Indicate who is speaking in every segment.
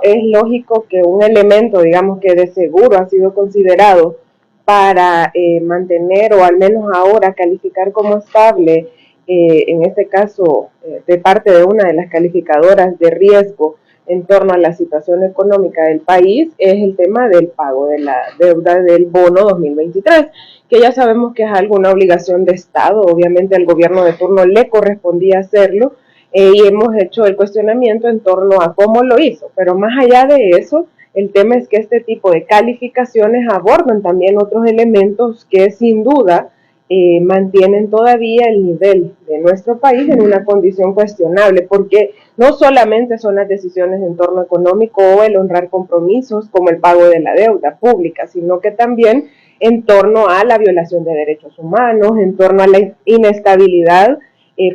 Speaker 1: es lógico que un elemento, digamos que de seguro ha sido considerado para mantener o al menos ahora calificar como estable, en este caso de parte de una de las calificadoras de riesgo en torno a la situación económica del país, es el tema del pago de la deuda del bono 2023, que ya sabemos que es alguna obligación de Estado. Obviamente al gobierno de turno le correspondía hacerlo, y hemos hecho el cuestionamiento en torno a cómo lo hizo, pero más allá de eso, el tema es que este tipo de calificaciones abordan también otros elementos que sin duda mantienen todavía el nivel de nuestro país en una condición cuestionable, porque no solamente son las decisiones en torno económico o el honrar compromisos como el pago de la deuda pública, sino que también en torno a la violación de derechos humanos, en torno a la inestabilidad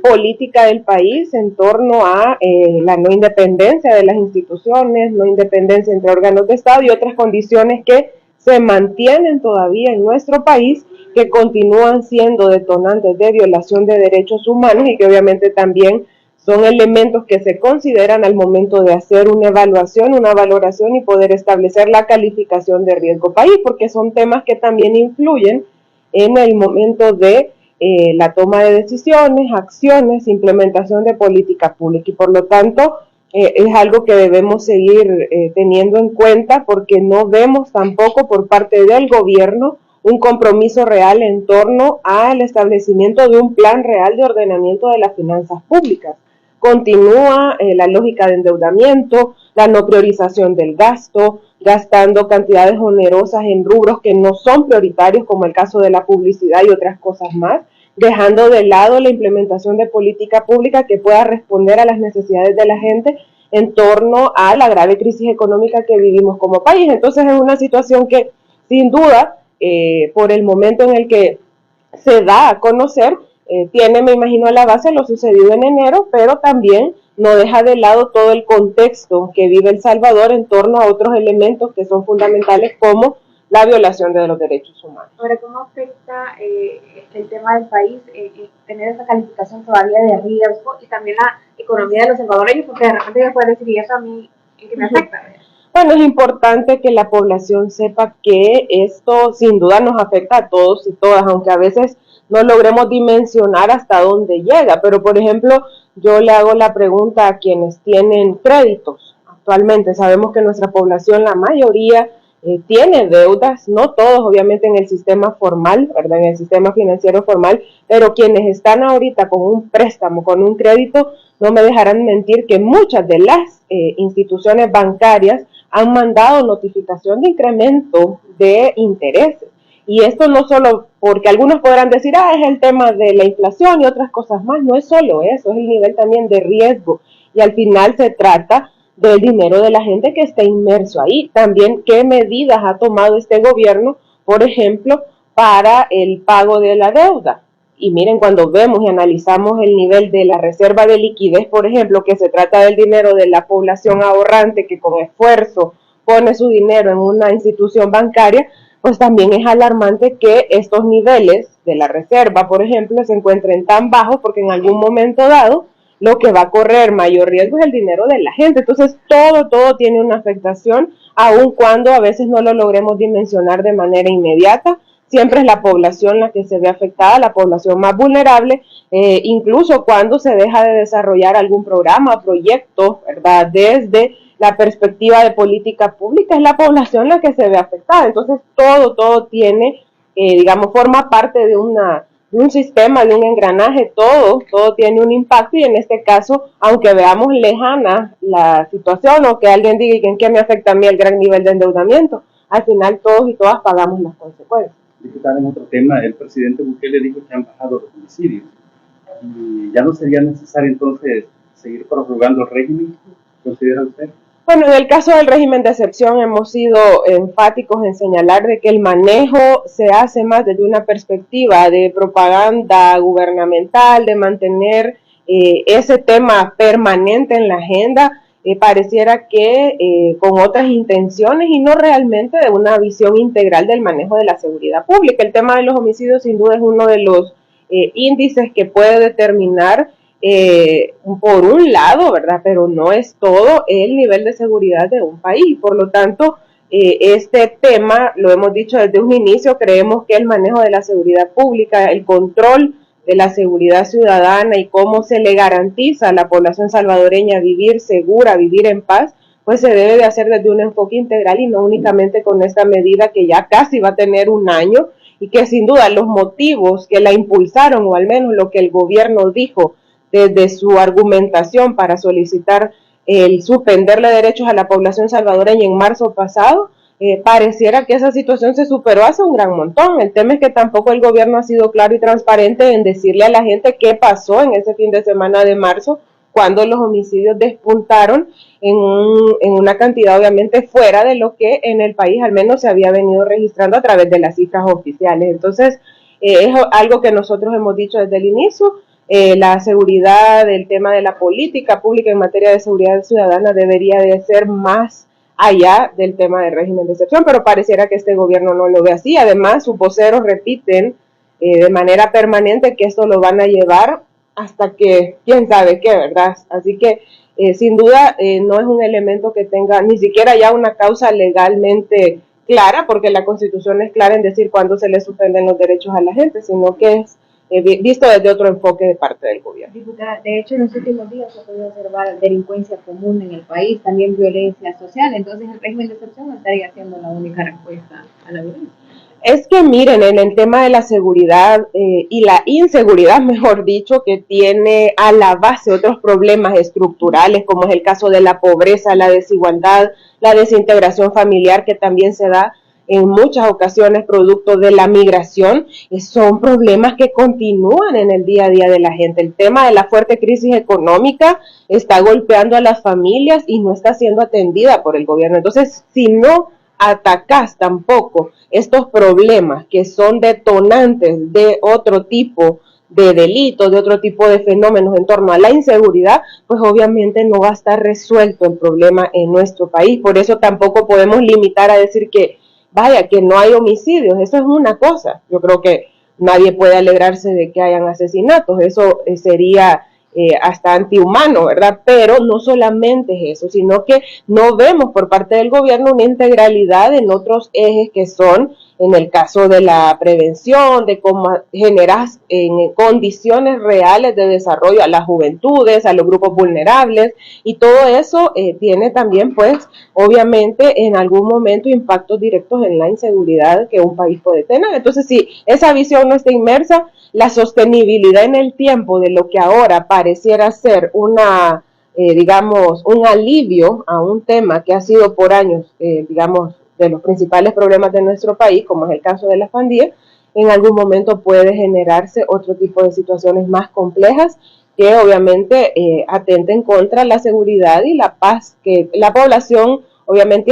Speaker 1: política del país, en torno a la no independencia de las instituciones, no independencia entre órganos de Estado y otras condiciones que se mantienen todavía en nuestro país, que continúan siendo detonantes de violación de derechos humanos y que obviamente también son elementos que se consideran al momento de hacer una evaluación, una valoración y poder establecer la calificación de riesgo país, porque son temas que también influyen en el momento de la toma de decisiones, acciones, implementación de política pública, y por lo tanto es algo que debemos seguir teniendo en cuenta, porque no vemos tampoco por parte del gobierno un compromiso real en torno al establecimiento de un plan real de ordenamiento de las finanzas públicas. Continúa la lógica de endeudamiento, la no priorización del gasto, gastando cantidades onerosas en rubros que no son prioritarios, como el caso de la publicidad y otras cosas más, dejando de lado la implementación de política pública que pueda responder a las necesidades de la gente en torno a la grave crisis económica que vivimos como país. Entonces es una situación que sin duda, por el momento en el que se da a conocer, tiene, me imagino, a la base lo sucedido en enero, pero también no deja de lado todo el contexto que vive El Salvador en torno a otros elementos que son fundamentales, como la violación de los derechos humanos.
Speaker 2: Ahora, ¿cómo afecta el tema del país tener esa calificación todavía de riesgo y también la economía de los salvadoreños? Porque de repente ya puede decir, ¿y eso a mí en qué me afecta?
Speaker 1: Bueno, es importante que la población sepa que esto sin duda nos afecta a todos y todas, aunque a veces no logremos dimensionar hasta dónde llega. Pero, por ejemplo, yo le hago la pregunta a quienes tienen créditos actualmente. Sabemos que nuestra población, la mayoría, tiene deudas, no todos obviamente en el sistema formal, ¿verdad? En el sistema financiero formal, pero quienes están ahorita con un préstamo, con un crédito, no me dejarán mentir que muchas de las instituciones bancarias han mandado notificación de incremento de intereses. Y esto no solo porque algunos podrán decir, es el tema de la inflación y otras cosas más, no es solo eso, es el nivel también de riesgo. Y al final se trata del dinero de la gente que está inmerso ahí. También qué medidas ha tomado este gobierno, por ejemplo, para el pago de la deuda. Y miren, cuando vemos y analizamos el nivel de la reserva de liquidez, por ejemplo, que se trata del dinero de la población ahorrante que con esfuerzo pone su dinero en una institución bancaria, pues también es alarmante que estos niveles de la reserva, por ejemplo, se encuentren tan bajos, porque en algún momento dado lo que va a correr mayor riesgo es el dinero de la gente. Entonces todo tiene una afectación, aun cuando a veces no lo logremos dimensionar de manera inmediata. Siempre es la población la que se ve afectada, la población más vulnerable, incluso cuando se deja de desarrollar algún programa, proyecto, ¿verdad? Desde la perspectiva de política pública, es la población la que se ve afectada. Entonces todo tiene, digamos, forma parte de un sistema, de un engranaje, todo tiene un impacto, y en este caso, aunque veamos lejana la situación o que alguien diga en qué me afecta a mí el gran nivel de endeudamiento, al final todos y todas pagamos las consecuencias.
Speaker 3: Diputada, en otro tema, el presidente Bukele dijo que han bajado los homicidios y ya no sería necesario entonces seguir prorrogando el régimen, ¿considera usted?
Speaker 1: Bueno, en el caso del régimen de excepción hemos sido enfáticos en señalar de que el manejo se hace más desde una perspectiva de propaganda gubernamental, de mantener ese tema permanente en la agenda. Pareciera que con otras intenciones y no realmente de una visión integral del manejo de la seguridad pública. El tema de los homicidios sin duda es uno de los índices que puede determinar por un lado, ¿verdad? Pero no es todo el nivel de seguridad de un país. Por lo tanto, este tema, lo hemos dicho desde un inicio, creemos que el manejo de la seguridad pública, el control de la seguridad ciudadana y cómo se le garantiza a la población salvadoreña vivir segura, vivir en paz, pues se debe de hacer desde un enfoque integral y no únicamente con esta medida que ya casi va a tener un año y que sin duda los motivos que la impulsaron, o al menos lo que el gobierno dijo desde su argumentación para solicitar el suspenderle derechos a la población salvadoreña en marzo pasado, pareciera que esa situación se superó hace un gran montón. El tema es que tampoco el gobierno ha sido claro y transparente en decirle a la gente qué pasó en ese fin de semana de marzo, cuando los homicidios despuntaron en una cantidad obviamente fuera de lo que en el país al menos se había venido registrando a través de las cifras oficiales. Entonces, es algo que nosotros hemos dicho desde el inicio. La seguridad, el tema de la política pública en materia de seguridad ciudadana debería de ser más allá del tema del régimen de excepción, pero pareciera que este gobierno no lo ve así. Además, sus voceros repiten de manera permanente que esto lo van a llevar hasta que, quién sabe qué, ¿verdad? Así que, sin duda, no es un elemento que tenga ni siquiera ya una causa legalmente clara, porque la Constitución es clara en decir cuándo se le suspenden los derechos a la gente, sino que es visto desde otro enfoque de parte del gobierno.
Speaker 2: Diputada, de hecho, en los últimos días se ha podido observar delincuencia común en el país, también violencia social, entonces el régimen de excepción no estaría siendo la única respuesta a la violencia.
Speaker 1: Es que miren, en el tema de la seguridad y la inseguridad, mejor dicho, que tiene a la base otros problemas estructurales, como es el caso de la pobreza, la desigualdad, la desintegración familiar, que también se da en muchas ocasiones producto de la migración, son problemas que continúan en el día a día de la gente. El tema de la fuerte crisis económica está golpeando a las familias y no está siendo atendida por el gobierno. Entonces, si no atacas tampoco estos problemas que son detonantes de otro tipo de delitos, de otro tipo de fenómenos en torno a la inseguridad, pues obviamente no va a estar resuelto el problema en nuestro país. Por eso tampoco podemos limitar a decir que vaya, que no hay homicidios, eso es una cosa. Yo creo que nadie puede alegrarse de que hayan asesinatos, eso sería hasta antihumano, ¿verdad? Pero no solamente es eso, sino que no vemos por parte del gobierno una integralidad en otros ejes que son, en el caso de la prevención, de cómo generas en condiciones reales de desarrollo a las juventudes, a los grupos vulnerables, y todo eso tiene también, pues, obviamente, en algún momento impactos directos en la inseguridad que un país puede tener. Entonces, si esa visión no está inmersa, la sostenibilidad en el tiempo de lo que ahora pareciera ser una, digamos, un alivio a un tema que ha sido por años, digamos, de los principales problemas de nuestro país, como es el caso de las pandillas, en algún momento puede generarse otro tipo de situaciones más complejas que obviamente atenten contra la seguridad y la paz que la población obviamente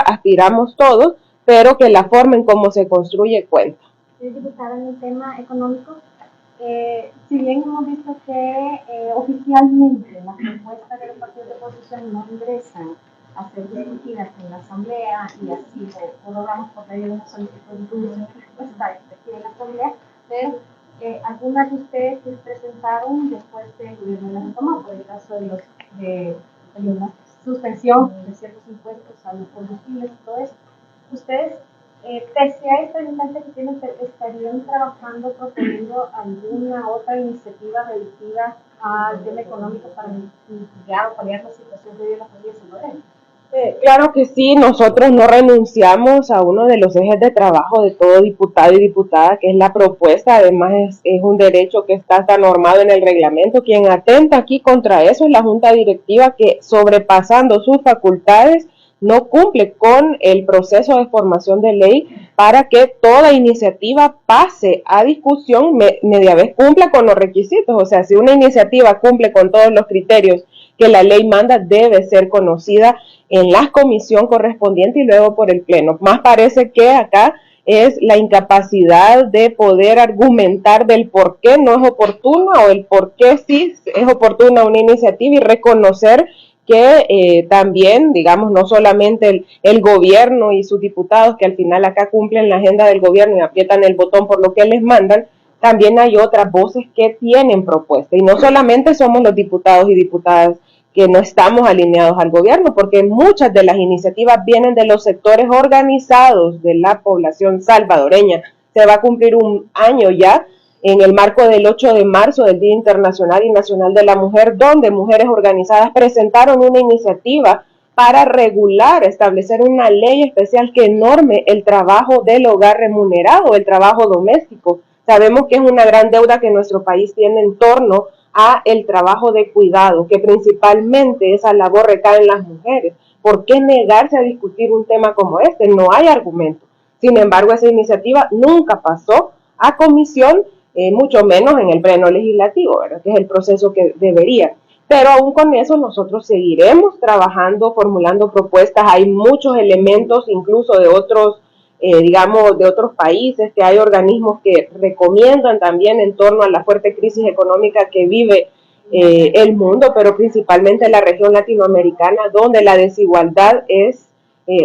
Speaker 1: aspiramos todos, pero que la forma en cómo se construye cuenta.
Speaker 4: Diputada, en el tema económico, si bien hemos visto que oficialmente las propuestas de los partidos de oposición no ingresan a ser discutidas en la Asamblea y así lo logramos por medio de una solicitud de respuesta de la Asamblea, pero algunas de ustedes se presentaron después del gobierno de la Reforma, por el caso de la suspensión de ciertos impuestos a los combustibles y todo eso. Ustedes, pese a esta instancia que tienen, estarían trabajando, proponiendo alguna otra iniciativa relativa al tema económico para mitigar o paliar la situación que vive la familia salvadoreña.
Speaker 1: Claro que sí, nosotros no renunciamos a uno de los ejes de trabajo de todo diputado y diputada, que es la propuesta. Además es un derecho que está normado en el reglamento. Quien atenta aquí contra eso es la Junta Directiva, que sobrepasando sus facultades no cumple con el proceso de formación de ley para que toda iniciativa pase a discusión media vez cumpla con los requisitos. O sea, si una iniciativa cumple con todos los criterios que la ley manda, debe ser conocida en la comisión correspondiente y luego por el pleno. Más parece que acá es la incapacidad de poder argumentar del por qué no es oportuna o el por qué sí es oportuna una iniciativa y reconocer que también, digamos, no solamente el gobierno y sus diputados, que al final acá cumplen la agenda del gobierno y aprietan el botón por lo que les mandan, también hay otras voces que tienen propuesta. Y no solamente somos los diputados y diputadas que no estamos alineados al gobierno, porque muchas de las iniciativas vienen de los sectores organizados de la población salvadoreña. Se va a cumplir un año ya en el marco del 8 de marzo, del Día Internacional y Nacional de la Mujer, donde mujeres organizadas presentaron una iniciativa para regular, establecer una ley especial que norme el trabajo del hogar remunerado, el trabajo doméstico. Sabemos que es una gran deuda que nuestro país tiene en torno a el trabajo de cuidado, que principalmente esa labor recae en las mujeres. ¿Por qué negarse a discutir un tema como este? No hay argumento. Sin embargo, esa iniciativa nunca pasó a comisión, mucho menos en el pleno legislativo, ¿verdad? Que es el proceso que debería. Pero aún con eso nosotros seguiremos trabajando, formulando propuestas. Hay muchos elementos, incluso de otros, de otros países, que hay organismos que recomiendan también en torno a la fuerte crisis económica que vive el mundo, pero principalmente la región latinoamericana, donde la desigualdad es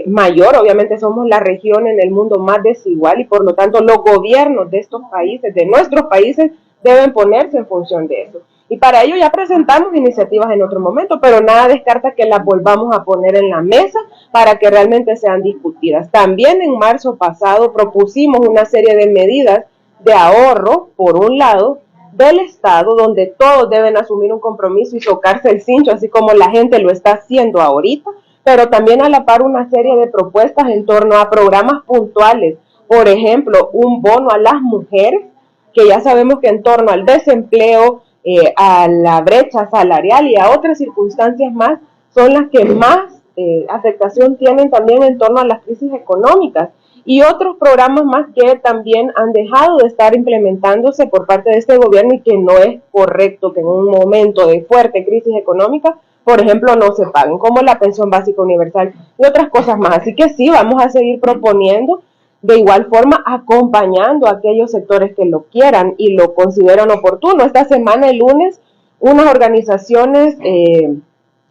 Speaker 1: mayor. Obviamente somos la región en el mundo más desigual y por lo tanto los gobiernos de estos países, de nuestros países, deben ponerse en función de eso. Y para ello ya presentamos iniciativas en otro momento, pero nada descarta que las volvamos a poner en la mesa para que realmente sean discutidas. También en marzo pasado propusimos una serie de medidas de ahorro, por un lado, del Estado, donde todos deben asumir un compromiso y tocarse el cincho, así como la gente lo está haciendo ahorita, pero también a la par una serie de propuestas en torno a programas puntuales. Por ejemplo, un bono a las mujeres, que ya sabemos que en torno al desempleo, a la brecha salarial y a otras circunstancias más, son las que más afectación tienen también en torno a las crisis económicas. Y otros programas más que también han dejado de estar implementándose por parte de este gobierno y que no es correcto que en un momento de fuerte crisis económica, por ejemplo, no se paguen, como la pensión básica universal y otras cosas más. Así que sí, vamos a seguir proponiendo, de igual forma acompañando a aquellos sectores que lo quieran y lo consideran oportuno. Esta semana, el lunes, unas organizaciones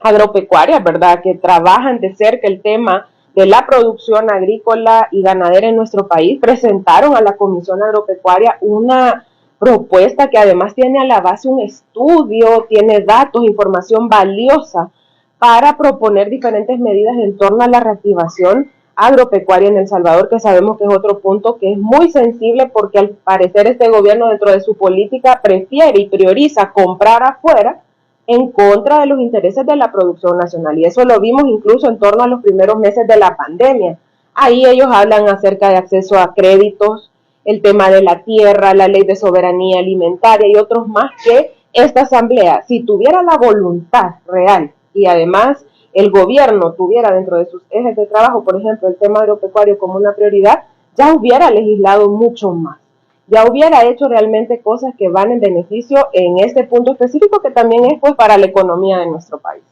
Speaker 1: agropecuarias, ¿verdad?, que trabajan de cerca el tema de la producción agrícola y ganadera en nuestro país, presentaron a la Comisión Agropecuaria una propuesta que además tiene a la base un estudio, tiene datos, información valiosa para proponer diferentes medidas en torno a la reactivación agropecuaria en El Salvador, que sabemos que es otro punto que es muy sensible porque al parecer este gobierno dentro de su política prefiere y prioriza comprar afuera en contra de los intereses de la producción nacional. Y eso lo vimos incluso en torno a los primeros meses de la pandemia. Ahí ellos hablan acerca de acceso a créditos, el tema de la tierra, la ley de soberanía alimentaria y otros más que esta asamblea, si tuviera la voluntad real y además el gobierno tuviera dentro de sus ejes de trabajo, por ejemplo, el tema agropecuario como una prioridad, ya hubiera legislado mucho más. Ya hubiera hecho realmente cosas que van en beneficio en este punto específico que también es pues para la economía de nuestro país.